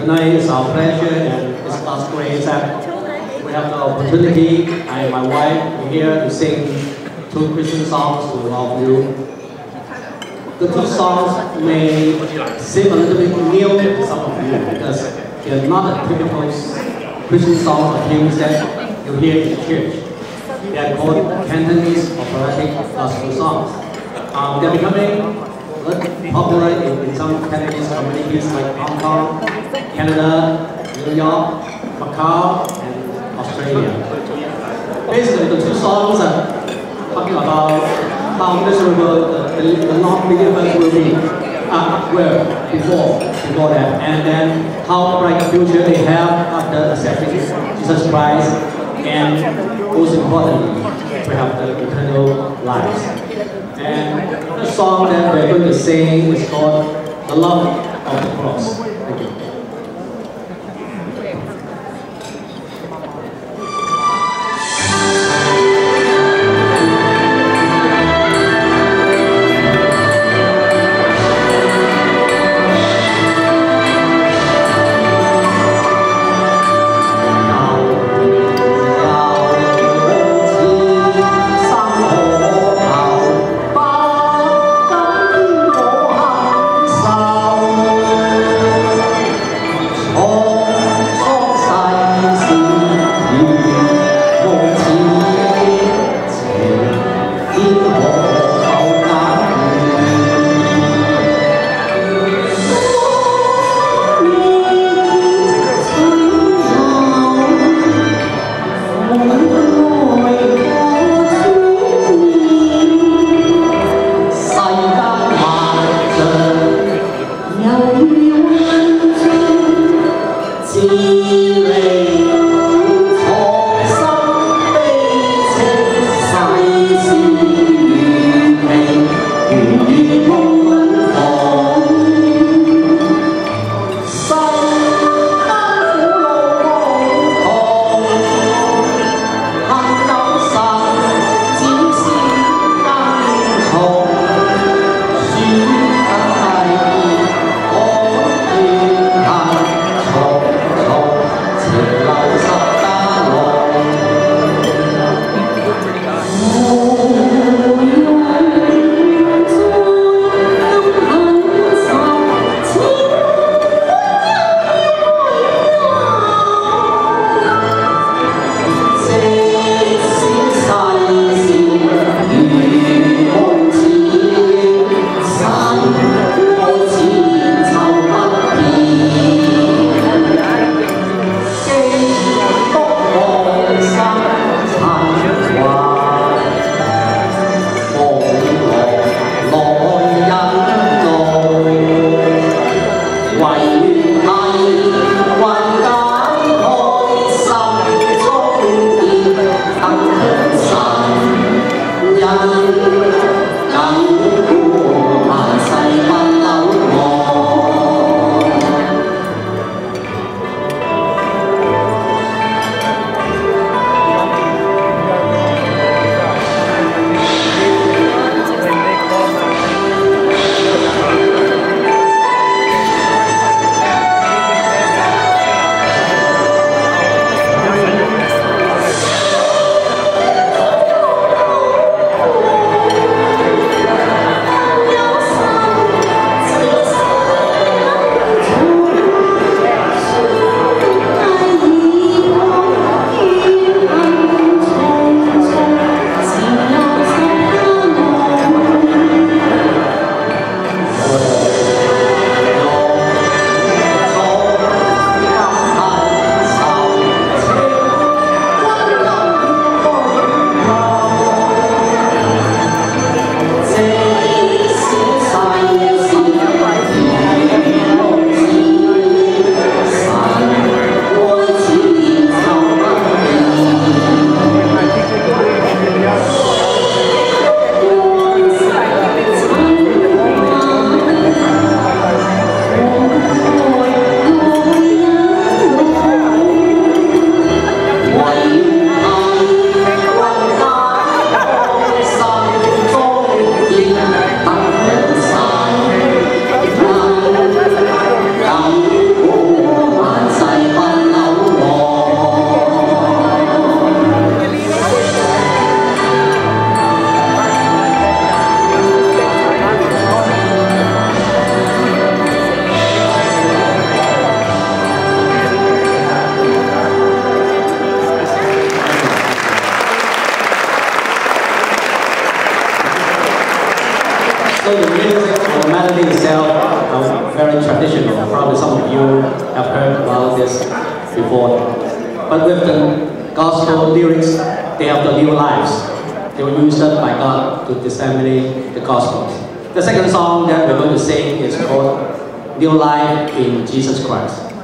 Tonight is our pleasure and it's us great that we have the opportunity, I and my wife, are here to sing 2 Christian songs to all of you. The 2 songs may seem a little bit new to some of you because they're not the typical Christian songs or hymns that you hear in church. They are called Cantonese operatic gospel songs. They're becoming popular in some Cantonese communities like Hong Kong, Canada, New York, Macau, and Australia. Basically, the 2 songs are talking about how miserable the non-believers will be before that, and then how bright a future they have after accepting Jesus Christ, and most importantly, we have the eternal lives. And the song that we're going to sing is called The Love of the Cross. Thank you. probably some of you have heard about this before. But with the gospel lyrics, they have the new lives. They were used by God to disseminate the gospel. The second song that we're going to sing is called New Life in Jesus Christ.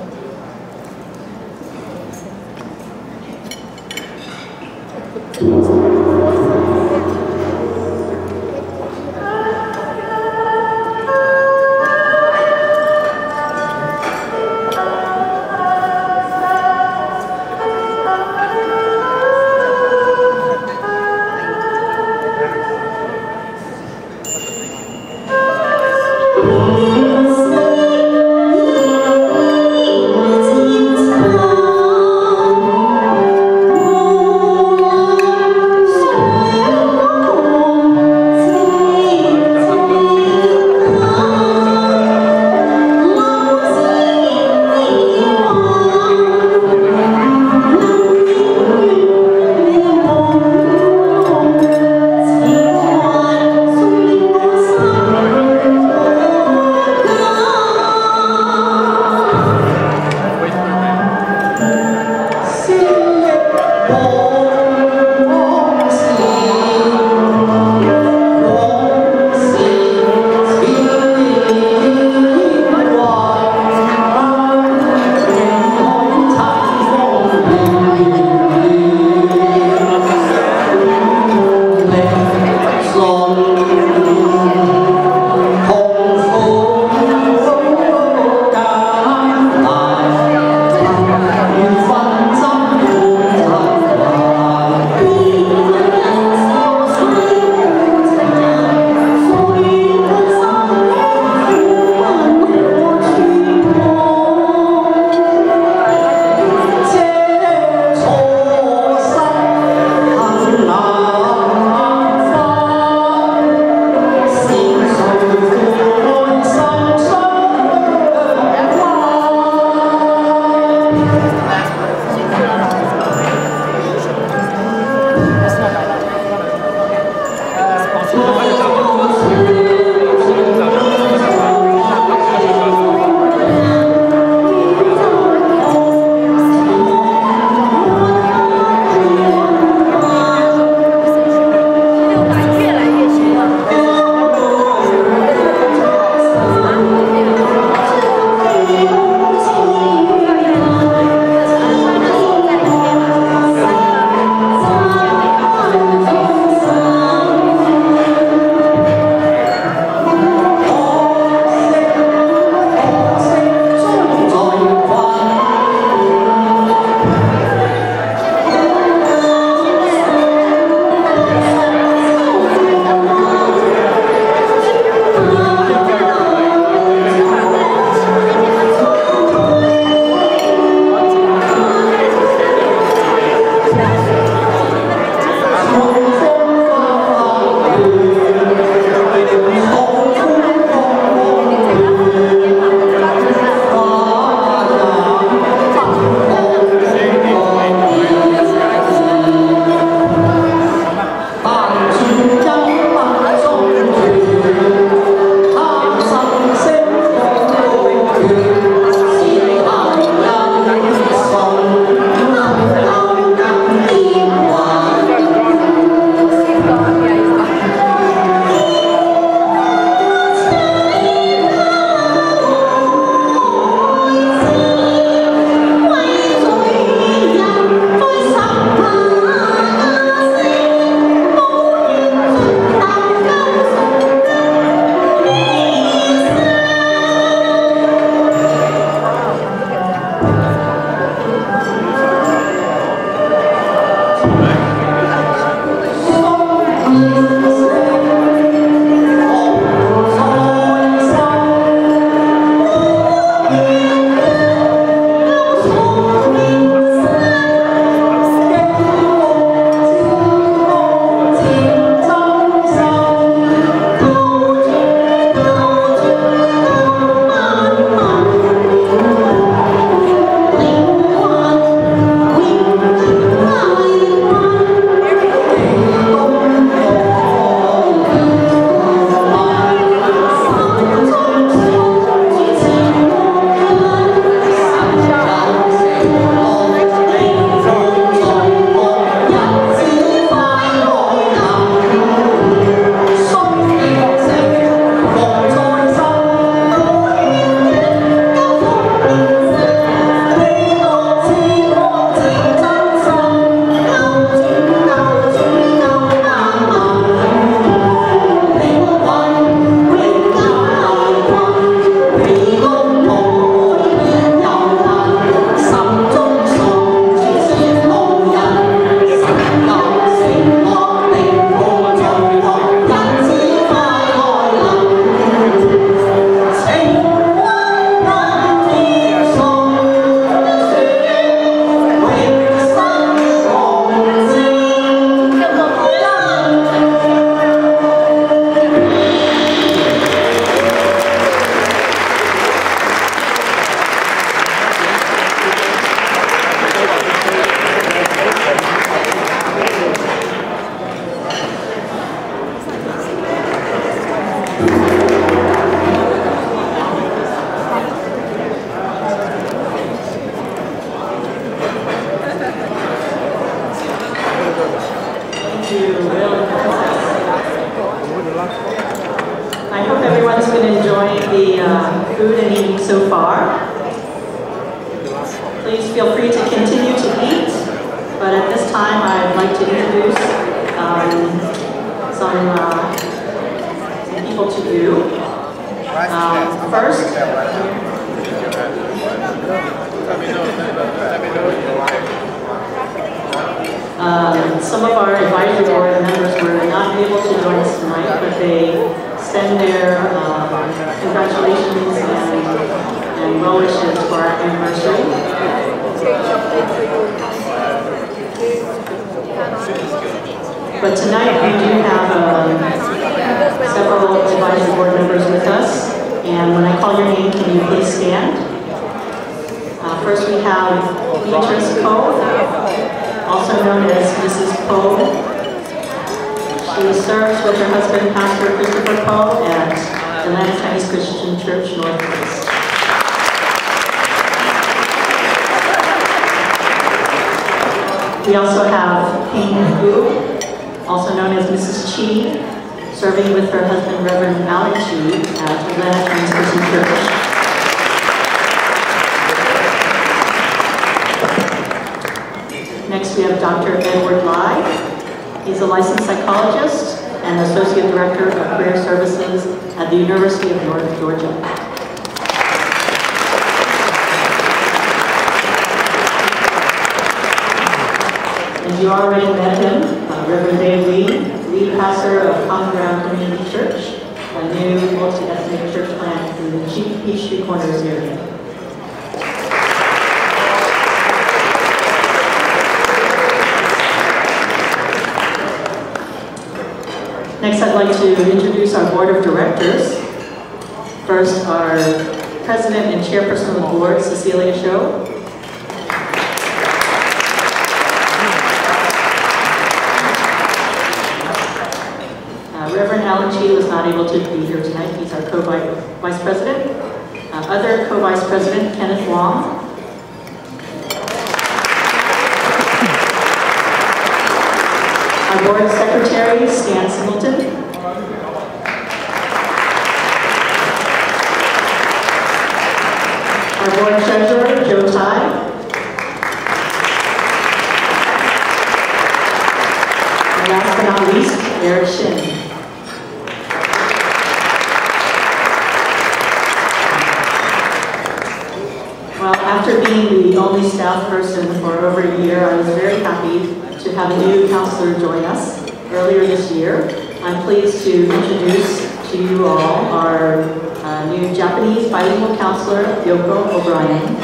Please feel free to continue to eat, but at this time I'd like to introduce some people to you. First, some of our advisory board members were not able to join us tonight, but they send their congratulations and well wishes for our anniversary. But tonight we do have several advisory board members with us, and when I call your name, can you please stand? First we have Beatrice Poe, also known as Mrs. Poe. She serves with her husband, Pastor Christopher Poe, at Atlanta Chinese Christian Church, Northwest. We also have Ping Gu, also known as Mrs. Chi, serving with her husband, Reverend Alan Chi, at Atlanta Chinese Christian Church. Next, we have Dr. Edward Lai. He's a licensed psychologist and Associate Director of Career Services at the University of North Georgia. And you already met him, Reverend Dave Lee, lead pastor of Common Ground Community Church, a new multi-ethnic church plant in the Peachtree Corners area. Next, I'd like to introduce our board of directors. First, our president and chairperson of the board, Cecilia Sho. Reverend Alan Chi was not able to be here tonight. He's our co-vice president. Other co-vice president, Kenneth Wong. Our board secretary, Stan Singleton. Our board treasurer, Joe Tai. And last but not least, Eric Shin. Well, after being the only staff person for over a year, I was very happy to have a new counselor join us earlier this year. I'm pleased to introduce to you all our new Japanese bilingual counselor, Yoko O'Brien.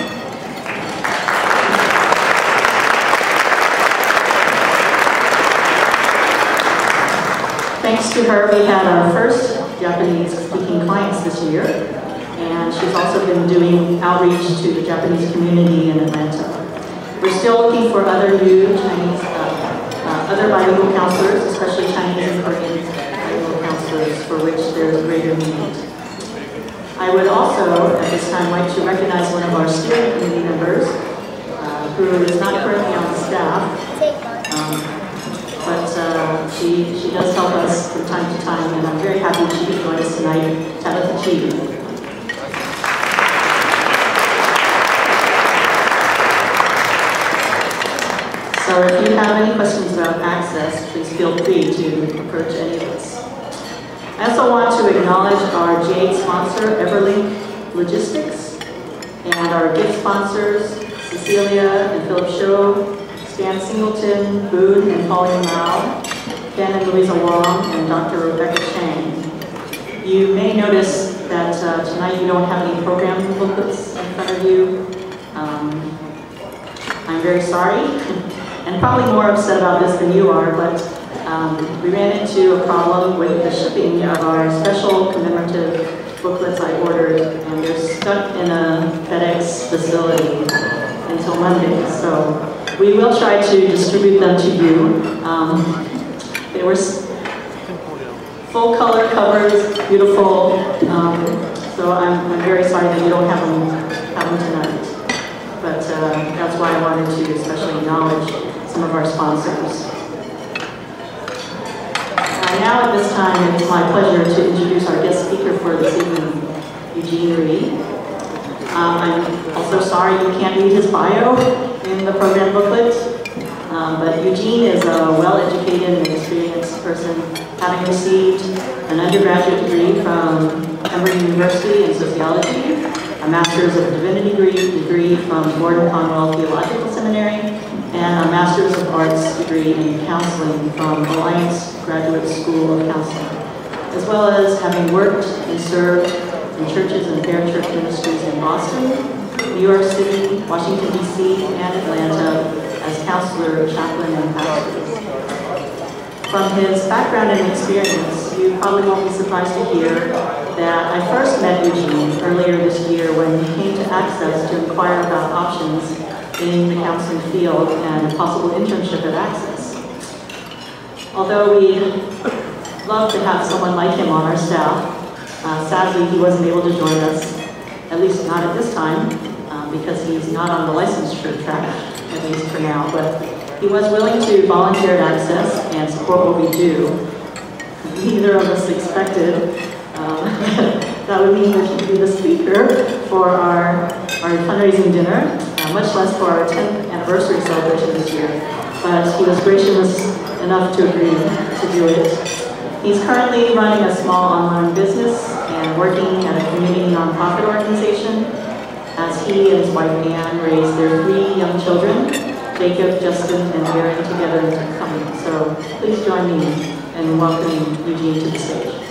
Thanks to her, we had our first Japanese-speaking clients this year, and she's also been doing outreach to the Japanese community in Atlanta. We're still looking for other new Chinese, other bilingual counselors, especially Chinese and Korean bilingual counselors, for which there's greater need. I would also, at this time, like to recognize one of our steering committee members, who is not currently on staff, but she does help us from time to time, and I'm very happy she could join us tonight, Tabitha Chi. So if you have any questions about Access, please feel free to approach any of us. I also want to acknowledge our Jade sponsor, Everlink Logistics, and our gift sponsors, Cecilia and Philip Sho, Stan Singleton, Boone and Pauline Mao, Ken and Louisa Wong, and Dr. Rebecca Chang. You may notice that tonight you don't have any program booklets in front of you. I'm very sorry. And probably more upset about this than you are, but we ran into a problem with the shipping of our special commemorative booklets I ordered, and they're stuck in a FedEx facility until Monday. So we will try to distribute them to you. They were full color covers, beautiful. So I'm very sorry that you don't have them tonight. But that's why I wanted to especially acknowledge some of our sponsors. Now at this time, it's my pleasure to introduce our guest speaker for this evening, Eugene Reed. I'm also sorry you can't read his bio in the program booklet, but Eugene is a well-educated and experienced person, having received an undergraduate degree from Emory University in sociology, a Master's of Divinity degree from Gordon Conwell Theological Seminary, and a Master's of Arts degree in counseling from Alliance Graduate School of Counseling, as well as having worked and served in churches and fair church ministries in Boston, New York City, Washington, D.C., and Atlanta as counselor, chaplain, and pastor. From his background and experience, you probably won't be surprised to hear that I first met Eugene earlier this year when he came to ACCESS to inquire about options in the counseling field and a possible internship at ACCESS. Although we love to have someone like him on our staff, sadly he wasn't able to join us, at least not at this time, because he's not on the licensure track, at least for now, but he was willing to volunteer at ACCESS and support what we do. Neither of us expected that would mean that he'd be the speaker for our fundraising dinner, much less for our 10th anniversary celebration this year, but he was gracious enough to agree to do it. He's currently running a small online business and working at a community nonprofit organization as he and his wife Anne raise their 3 young children, Jacob, Justin, and Aaron, together in coming. So please join me in welcoming Eugene to the stage.